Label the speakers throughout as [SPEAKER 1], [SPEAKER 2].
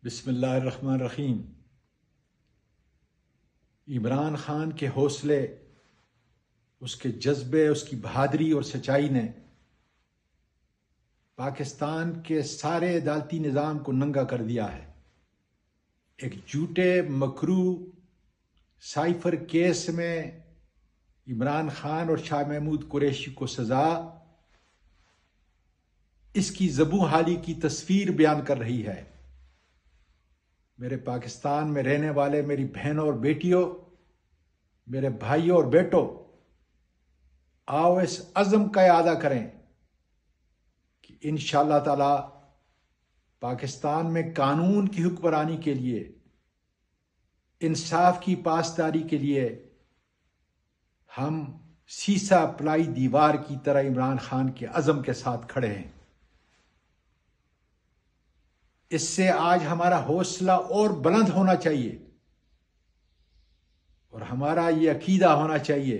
[SPEAKER 1] بسم اللہ الرحمن الرحیم۔ عمران خان کے حوصلے، اس کے جذبے، اس کی بہادری اور سچائی نے پاکستان کے سارے عدالتی نظام کو ننگا کر دیا ہے۔ ایک جھوٹے مکروہ سائفر کیس میں عمران خان اور شاہ محمود قریشی کو سزا اس کی زبوں حالی کی تصویر بیان کر رہی ہے۔ میرے پاکستان میں رہنے والے میری بہنوں اور بیٹیوں، میرے بھائیوں اور بیٹوں، آؤ اس عزم کا اعادہ کریں کہ انشاءاللہ تعالی پاکستان میں قانون کی حکمرانی کے لیے، انصاف کی پاسداری کے لیے ہم سیسا پلائی دیوار کی طرح عمران خان کے عزم کے ساتھ کھڑے ہیں۔ اس سے آج ہمارا حوصلہ اور بلند ہونا چاہیے، اور ہمارا یہ عقیدہ ہونا چاہیے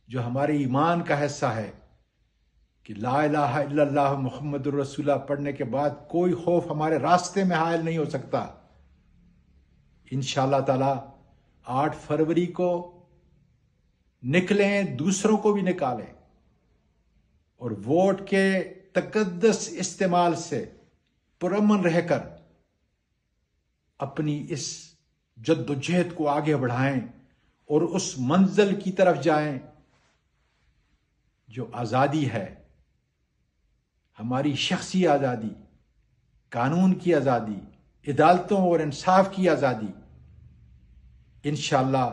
[SPEAKER 1] جو ہمارے ایمان کا حصہ ہے کہ لا الہ الا اللہ محمد الرسول اللہ پڑھنے کے بعد کوئی خوف ہمارے راستے میں حائل نہیں ہو سکتا۔ انشاءاللہ تعالی 8 فروری کو نکلیں، دوسروں کو بھی نکالیں، اور ووٹ کے تقدس استعمال سے پرامن رہ کر اپنی اس جد و جہد کو آگے بڑھائیں اور اس منزل کی طرف جائیں جو آزادی ہے، ہماری شخصی آزادی، قانون کی آزادی، عدالتوں اور انصاف کی آزادی۔ انشاءاللہ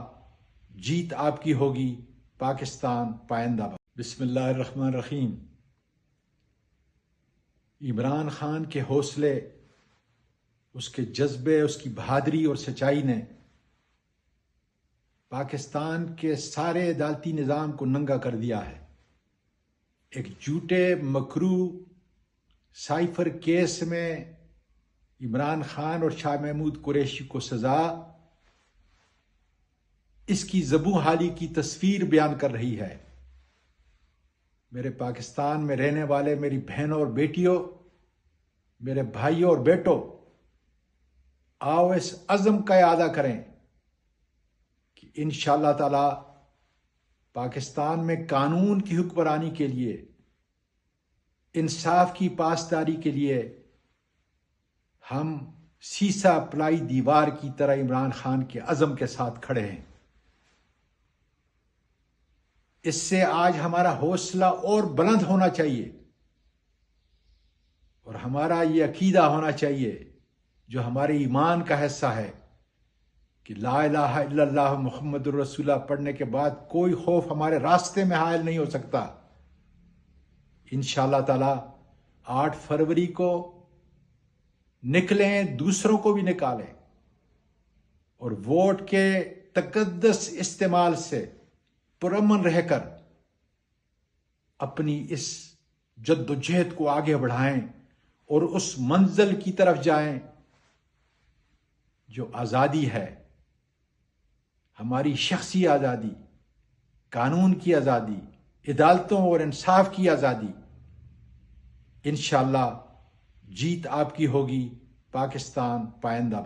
[SPEAKER 1] جیت آپ کی ہوگی۔ پاکستان پائندہ باد۔ بسم اللہ الرحمن الرحیم۔ عمران خان کے حوصلے، اس کے جذبے، اس کی بہادری اور سچائی نے پاکستان کے سارے عدالتی نظام کو ننگا کر دیا ہے۔ ایک جھوٹے مکروہ سائفر کیس میں عمران خان اور شاہ محمود قریشی کو سزا اس کی زبوں حالی کی تصویر بیان کر رہی ہے۔ میرے پاکستان میں رہنے والے میری بہنوں اور بیٹیوں، میرے بھائیوں اور بیٹوں، آؤ اس عزم کا اعادہ کریں کہ انشاءاللہ تعالی پاکستان میں قانون کی حکمرانی کے لیے، انصاف کی پاسداری کے لیے ہم سیسا پلائی دیوار کی طرح عمران خان کے عزم کے ساتھ کھڑے ہیں۔ اس سے آج ہمارا حوصلہ اور بلند ہونا چاہیے، اور ہمارا یہ عقیدہ ہونا چاہیے جو ہمارے ایمان کا حصہ ہے کہ لا الہ الا اللہ محمد الرسول اللہ پڑھنے کے بعد کوئی خوف ہمارے راستے میں حائل نہیں ہو سکتا۔ انشاءاللہ تعالی 8 فروری کو نکلیں، دوسروں کو بھی نکالیں، اور ووٹ کے تقدس استعمال سے پرامن رہ کر اپنی اس جد و جہد کو آگے بڑھائیں اور اس منزل کی طرف جائیں جو آزادی ہے، ہماری شخصی آزادی، قانون کی آزادی، عدالتوں اور انصاف کی آزادی۔ انشاءاللہ جیت آپ کی ہوگی۔ پاکستان پائندہ باد۔